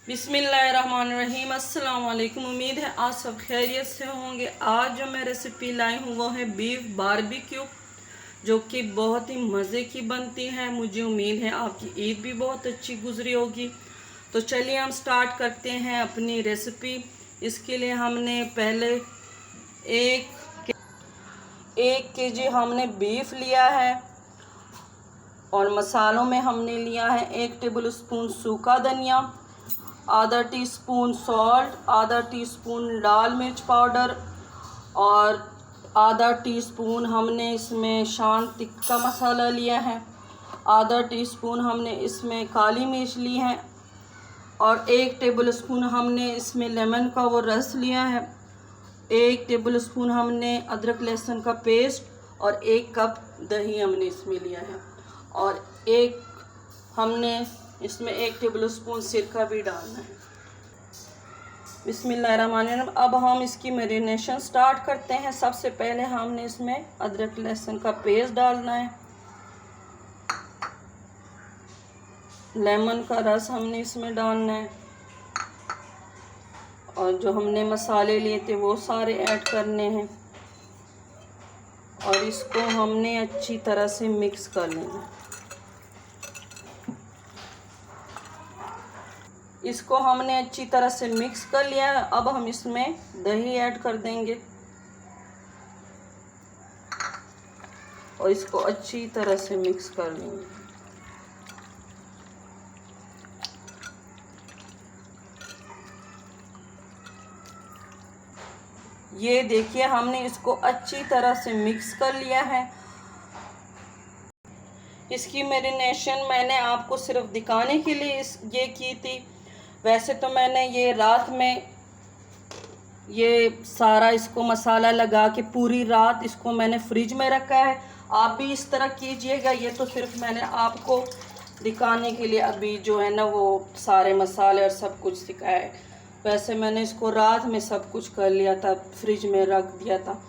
बिस्मिल्लाहिर्रहमानिर्रहीम। अस्सलाम वालेकुम। उम्मीद है आज सब खैरियत से होंगे। आज जो मैं रेसिपी लाई हूँ वो है बीफ बारबेक्यू, जो कि बहुत ही मज़े की बनती है। मुझे उम्मीद है आपकी ईद भी बहुत अच्छी गुजरी होगी। तो चलिए हम स्टार्ट करते हैं अपनी रेसिपी। इसके लिए हमने पहले एक केजी हमने बीफ लिया है और मसालों में हमने लिया है 1 टेबल स्पून सूखा धनिया, आधा टीस्पून सॉल्ट, आधा टीस्पून लाल मिर्च पाउडर और आधा टीस्पून हमने इसमें शान टिक्का मसाला लिया है, आधा टीस्पून हमने इसमें काली मिर्च ली है और 1 टेबल स्पून हमने इसमें लेमन का वो रस लिया है, 1 टेबल स्पून हमने अदरक लहसुन का पेस्ट और 1 कप दही हमने इसमें लिया है और हमने इसमें 1 टेबल स्पून सिरका भी डालना है। बिस्मिल्लाहिर्रहमानिर्रहीम। अब हम इसकी मैरिनेशन स्टार्ट करते हैं। सबसे पहले हमने इसमें अदरक लहसुन का पेस्ट डालना है, लेमन का रस हमने इसमें डालना है और जो हमने मसाले लिए थे वो सारे ऐड करने हैं और इसको हमने अच्छी तरह से मिक्स कर लेना है। इसको हमने अच्छी तरह से मिक्स कर लिया है। अब हम इसमें दही ऐड कर देंगे और इसको अच्छी तरह से मिक्स कर लेंगे। ये देखिए हमने इसको अच्छी तरह से मिक्स कर लिया है। इसकी मैरिनेशन मैंने आपको सिर्फ दिखाने के लिए ये की थी। वैसे तो मैंने ये रात में ये सारा इसको मसाला लगा के पूरी रात इसको मैंने फ्रिज में रखा है। आप भी इस तरह कीजिएगा। ये तो सिर्फ मैंने आपको दिखाने के लिए अभी जो है ना वो सारे मसाले और सब कुछ दिखाया है। वैसे मैंने इसको रात में सब कुछ कर लिया था, फ्रिज में रख दिया था।